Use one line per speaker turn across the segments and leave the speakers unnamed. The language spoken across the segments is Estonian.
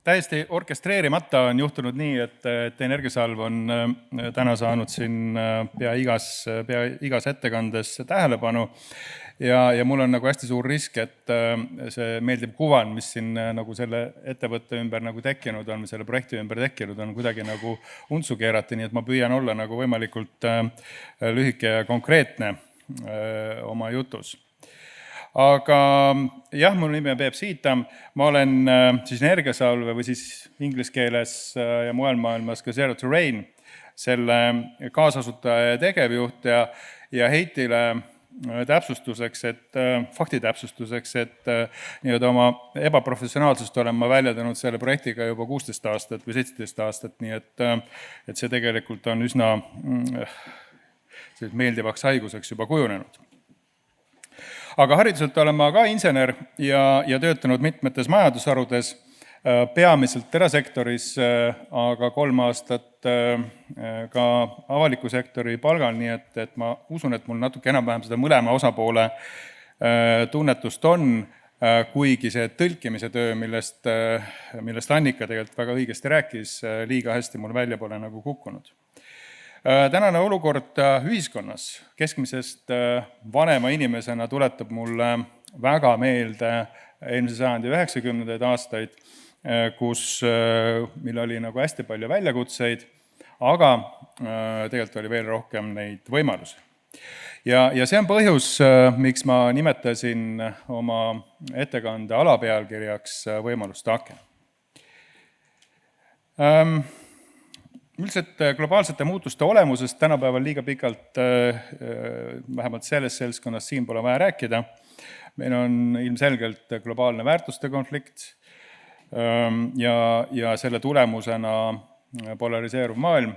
täiesti orkestreerimata on juhtunud nii, et Energiasalv on täna saanud siin pea igas ettekandes tähelepanu ja mul on nagu hästi suur risk, et see meeldiv kuvand, mis siin nagu selle ettevõtte ümber nagu tekkinud on, selle projekti ümber tekkinud on, kuidagi nagu untsu keerati, nii et ma püüan olla nagu võimalikult lühike ja konkreetne oma jutus. Aga jah, mul nimi on Peep Siitam, ma olen siis Energiasalve või siis inglise keeles ja mujal maailmas ka Zero to Rain, selle kaasasutaja ja tegevjuht ja Heitile täpsustuseks, fakti täpsustuseks, et nii-öelda oma ebaprofessionaalsust olen ma väljendanud selle projektiga juba 16 aastat või 17 aastat, nii et see tegelikult on üsna meeldivaks haiguseks juba kujunenud. Aga hariduselt olen ma ka insener ja töötanud mitmetes majandusharudes, peamiselt erasektoris, aga 3 aastat ka avaliku sektori palgal, nii et ma usun, et mul natuke enam-vähem seda mõlema osapoole tunnetust on, kuigi see tõlkimise töö, millest Annika tegelikult väga õigesti rääkis, liiga hästi mul välja pole nagu kukkunud. Tänane olukord ühiskonnas keskmisest vanema inimesena tuletab mulle väga meelde eelmise sajandi 90. aastaid, mil oli nagu hästi palju väljakutseid, aga tegelikult oli veel rohkem neid võimalusi. Ja see on põhjus, miks ma nimetasin oma ettekande alapealkirjaks võimaluste aken. Üldiselt globaalsete muutuste olemusest tänapäeval liiga pikalt, vähemalt selles seltskonnas siin pole vaja rääkida. Meil on ilmselgelt globaalne väärtuste konflikt ja selle tulemusena polariseeruv maailm,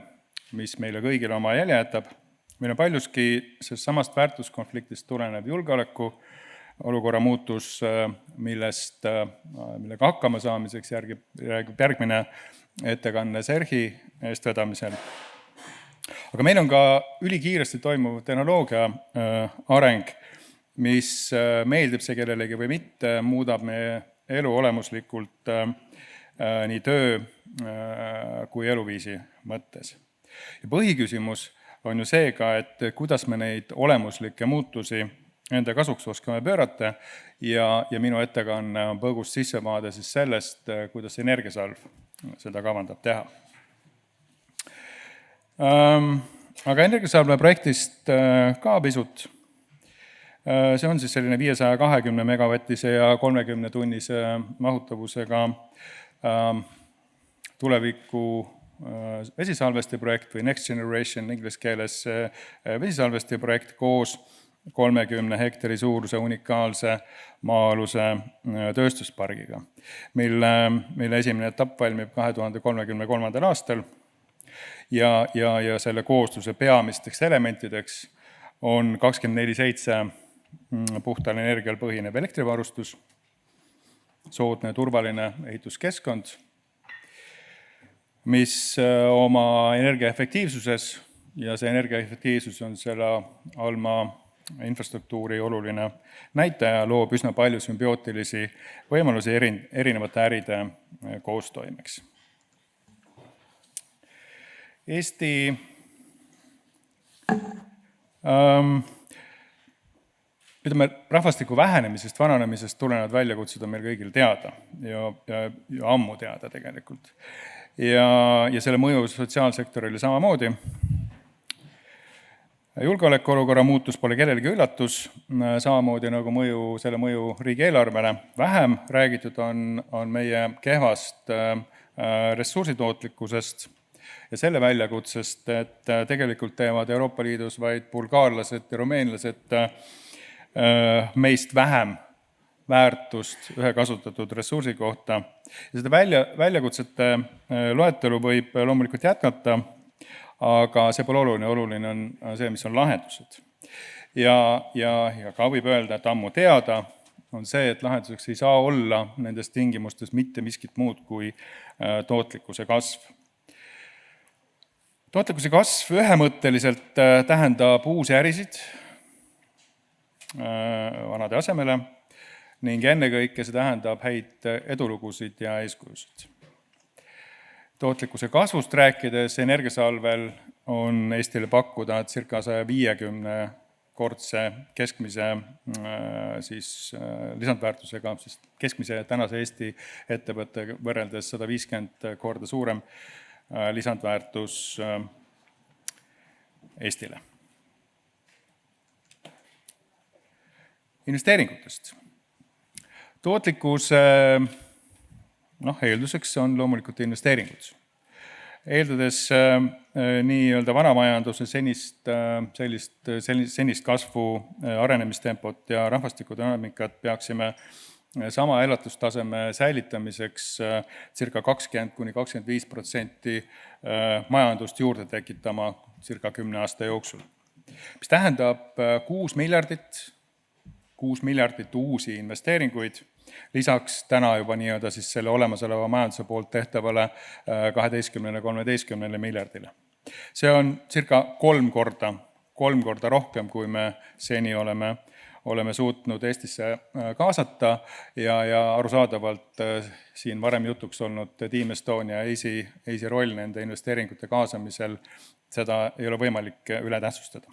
mis meile kõigile oma jälje jätab. Meil on paljuski sellest samast väärtuskonfliktist tulenev julgeoleku olukorra muutus, millega hakkama saamiseks räägib järgmine ettekanne Serhi eestvedamisel. Aga meil on ka ülikiiresti toimuv tehnoloogia areng, mis meeldib see kellelegi või mitte, muudab meie elu olemuslikult nii töö kui eluviisi mõttes. Ja põhiküsimus on ju see ka, et kuidas me neid olemuslikke muutusi enda kasuks oskame pöörata ja minu ettekanne on põgust sissevaade siis sellest, kuidas Energiasalv seda kavandab teha. Aga Energiasalve projektist ka pisut. See on siis selline 520 megavatise ja 30-tunnise mahutavusega tuleviku vesisalvesti projekt või Next Generation inglise keeles vesisalvesti projekt koos 30 hektari suuruse unikaalse maa-aluse tööstuspargiga, mille esimene etapp valmib 2033. aastal ja selle koosluse peamisteks elementideks on 24/7 puhtal energial põhinev elektrivarustus, soodne turvaline ehituskeskkond, mis oma energiaefektiivsuses ja see energiaefektiivsus on selle Alma infrastruktuuri oluline näitaja, loob üsna palju sümbiootilisi võimalusi erinevate äride koostoimeks. Eesti rahvastiku vähenemisest, vananemisest tulenevad väljakutsed on meil kõigil teada ja ammu teada tegelikult. Ja selle mõju sotsiaalsektorile samamoodi. Julgeolekuolukorra muutus pole kellelegi üllatus, samamoodi nagu selle mõju riigieelarvele. Vähem räägitud on meie kehvast ressursitootlikkusest ja selle väljakutsest, et tegelikult teevad Euroopa Liidus vaid bulgaarlased ja rumeenlased meist vähem väärtust ühe kasutatud ressursi kohta. Ja seda väljakutsete loetelu võib loomulikult jätkata, aga see pole oluline, oluline on see, mis on lahendused. Ja ka võib öelda, et ammu teada on see, et lahenduseks ei saa olla nendes tingimustes mitte miskit muud kui tootlikkuse kasv. Tootlikkuse kasv ühemõtteliselt tähendab uusi ärisid vanade asemele ning ennekõike see tähendab häid edulugusid ja eeskujusid. Tootlikkuse kasvust rääkides energiasalvel on Eestile pakkuda circa 150-kordse keskmise lisandväärtusega, sest keskmise tänase Eesti ettevõtte võrreldes 150 korda suurem lisandväärtus Eestile. Investeeringutest. Tootlikkuse eelduseks on loomulikult investeeringud. Eeldades nii-öelda vanamajanduse senist kasvu arenemistempot ja rahvastikudünaamikat peaksime sama elatustaseme säilitamiseks circa 20–25% majandust juurde tekitama circa 10 aasta jooksul. Mis tähendab 6 miljardit uusi investeeringuid, lisaks täna juba nii-öelda siis selle olemasoleva majanduse poolt tehtavale 12–13 miljardile. See on circa 3 korda rohkem, kui me seni oleme suutnud Eestisse kaasata ja arusaadavalt siin varem jutuks olnud Team Estonia EISI roll nende investeeringute kaasamisel, seda ei ole võimalik üle tähtsustada.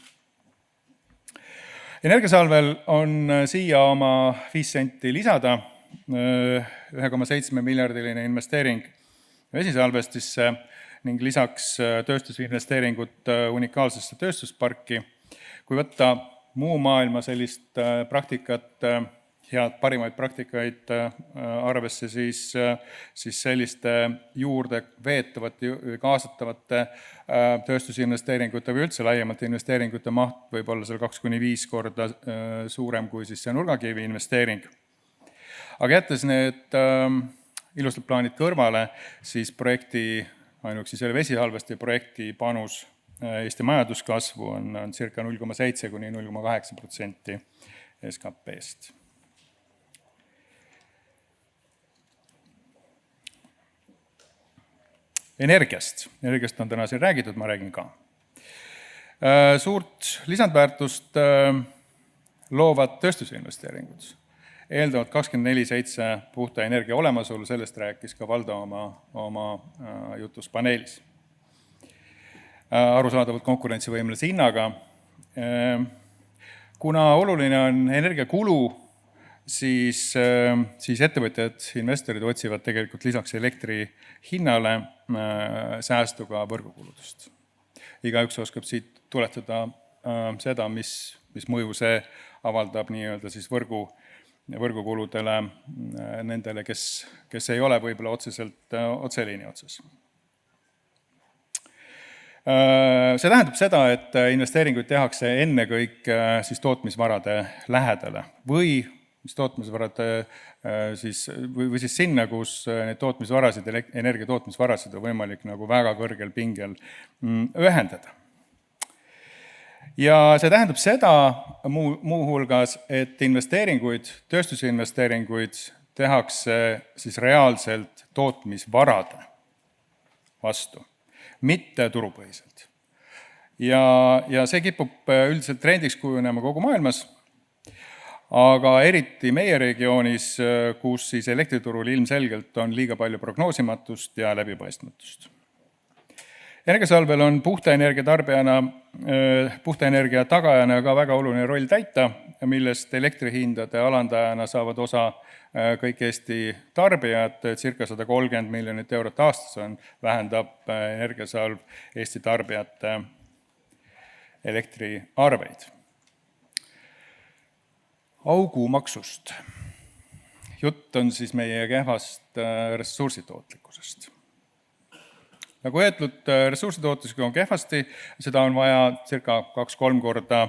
Energiasalvel on siia oma 5 senti lisada 1,7 miljardiline investeering vesisalvestisse ning lisaks tööstusinvesteeringut unikaalsesse tööstusparki. Kui võtta muu maailma sellist praktikat, parimaid praktikaid arvesse, siis selliste juurde veetavate või kaasatavate tööstusinvesteeringute või üldse laiemalt investeeringute maht võib olla seal 2–5 korda suurem kui siis see nurgakivi investeering. Aga jättes need ilusad plaanid kõrvale, siis projekti, ainuüksi selle vesisalvesti projekti panus Eesti majanduskasvu on circa 0,7–0,8% SKP-st. Energiast on täna siin räägitud, ma räägin ka. Suurt lisandväärtust loovad tööstusinvesteeringud. Eeldavad 24/7 puhta energia olemasolu, sellest rääkis ka Valdo oma jutus paneelis. Arusaadavalt konkurentsivõimelise hinnaga. Kuna oluline on energiakulu, siis ettevõtjad, investorid otsivad tegelikult lisaks elektri hinnale säästuga võrgukuludest. Igaüks oskab siit tuletada seda, mis mõju see avaldab nii-öelda siis võrgukuludele nendele, kes ei ole võib-olla otseselt otseliini otsas. See tähendab seda, et investeeringuid tehakse ennekõike siis tootmisvarade lähedale või tootmisvarade või siis sinna, kus need tootmisvarasid, energiatootmisvarasid on võimalik nagu väga kõrgel pingel ühendada. Ja see tähendab seda muuhulgas, et tööstusinvesteeringuid tehakse siis reaalselt tootmisvarade vastu, mitte turupõhiselt. Ja see kipub üldiselt trendiks kujunema kogu maailmas, aga eriti meie regioonis, kus siis elektriturul ilmselgelt on liiga palju prognoosimatust ja läbipaistmatust. Energiasalvel on puhta energia tagajana ka väga oluline roll täita, millest elektrihindade alandajana saavad osa kõik Eesti tarbijad, circa 130 miljonit eurot aastas vähendab energiasalv Eesti tarbijate elektriarveid. Augumaksust. Jutt on siis meie kehvast ressursitootlikkusest. Nagu öeldud, ressursitootlikkus on kehvasti, seda on vaja circa 2–3 korda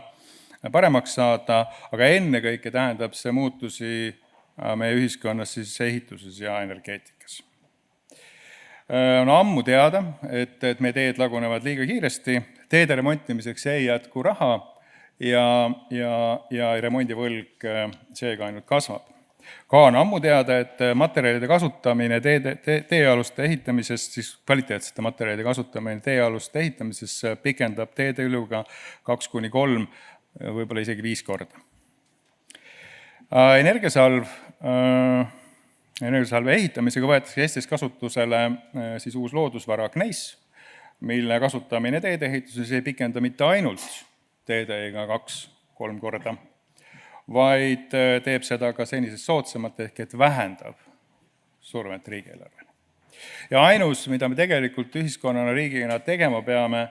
paremaks saada, aga ennekõike tähendab see muutusi meie ühiskonnas siis ehituses ja energeetikas. On ammu teada, et meie teed lagunevad liiga kiiresti, teede remontimiseks ei jätku raha ja remondivõlg seega ainult kasvab. Ka on ammu teada, et materjalide kasutamine teealuste ehitamisest, siis kvaliteetsete materjalide kasutamine teealuste ehitamises pikendab teede üluga 2–3, võib-olla isegi 5 korda. Energiasalv Energiasalve ehitamisega võetakse Eestis kasutusele siis uus loodusvara gneis, mille kasutamine teedeehituses ei pikenda mitte ainult teedega 2-3 korda, vaid teeb seda ka senisest soodsamalt ehk et vähendab survet riigieelarvele. Ja ainus, mida me tegelikult ühiskonnana riigina tegema peame,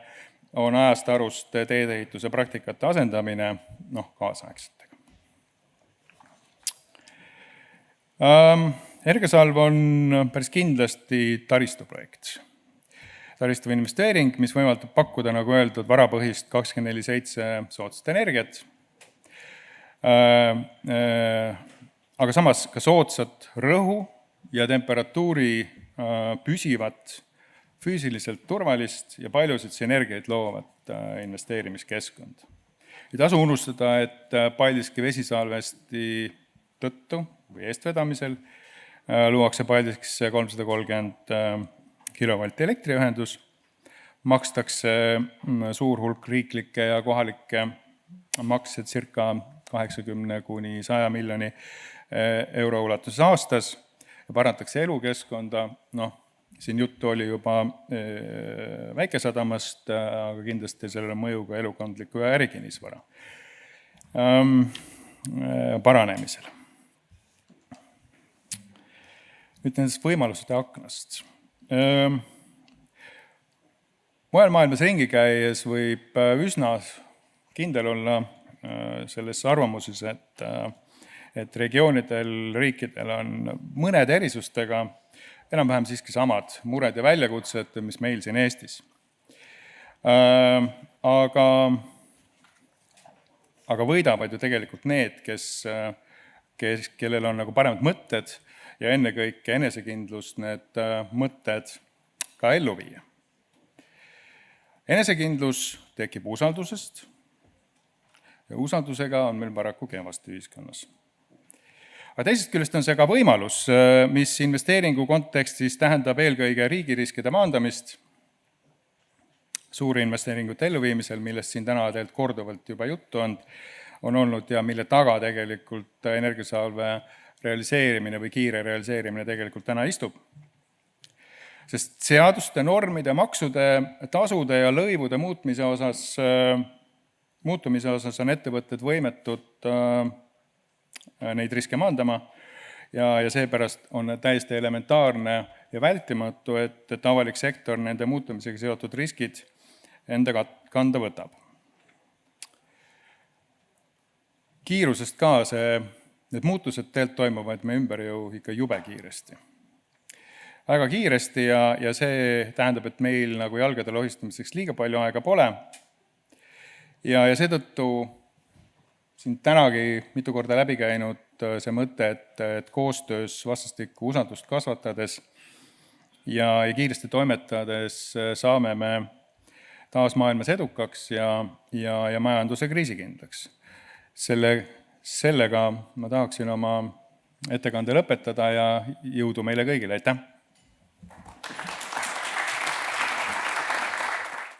on ajast arust teedeehituse praktikate asendamine kaasaegsetega. Energiasalv on päris kindlasti taristuprojekt. Taristu investeering, mis võimaldab pakkuda, nagu öeldud, varapõhist 24/7 soodsat energiat, aga samas ka soodsat rõhu ja temperatuuri püsivat, füüsiliselt turvalist ja paljusid sünergiaid loovat investeerimiskeskkond. Ei tasu unustada, et Paldiski vesisalvesti tõttu või eestvedamisel luuakse Paldiskisse 330 kilovolti elektriühendus, makstakse suur hulk riiklikke ja kohalikke makse circa 80–100 miljoni euro ulatuses aastas ja parandatakse elukeskkonda. Siin juttu oli juba väikesadamast, aga kindlasti sellele mõju ka elukondliku ja ärikinnisvara paranemisel. Nüüd nendest võimaluste aknast. Mujal maailmas ringi käies võib üsna kindel olla selles arvamuses, et regioonidel, riikidel on mõned erisustega enam-vähem siiski samad mured ja väljakutsed, mis meil siin Eestis. Aga võidavad ju tegelikult need, kellel on nagu paremad mõtted ja ennekõike enesekindlust need mõtted ka ellu viia. Enesekindlus tekib usaldusest ja usaldusega on meil paraku kehvasti ühiskonnas. Aga teisest küljest on see ka võimalus, mis investeeringu kontekstis tähendab eelkõige riigiriskide maandamist suuri investeeringute elluviimisel, millest siin täna tegelikult korduvalt juba juttu on olnud ja mille taga tegelikult energiasalve realiseerimine või kiire realiseerimine tegelikult täna istub. Sest seaduste, normide, maksude, tasude ja lõivude muutumise osas on ettevõtted võimetud neid riske maandama ja seepärast on täiesti elementaarne ja vältimatu, et avalik sektor nende muutumisega seotud riskid enda kanda võtab. Kiirusest ka need muutused tegelikult toimuvad me ümber ju ikka jube kiiresti. Väga kiiresti ja see tähendab, et meil nagu jalgade lohistamiseks liiga palju aega pole. Ja seetõttu siin tänagi mitu korda läbi käinud see mõte, et koostöös vastastikku usaldust kasvatades ja kiiresti toimetades saame me taas maailmas edukaks ja majanduse kriisikindlaks. Sellega ma tahaksin oma ettekande lõpetada ja jõudu meile kõigile. Aitäh!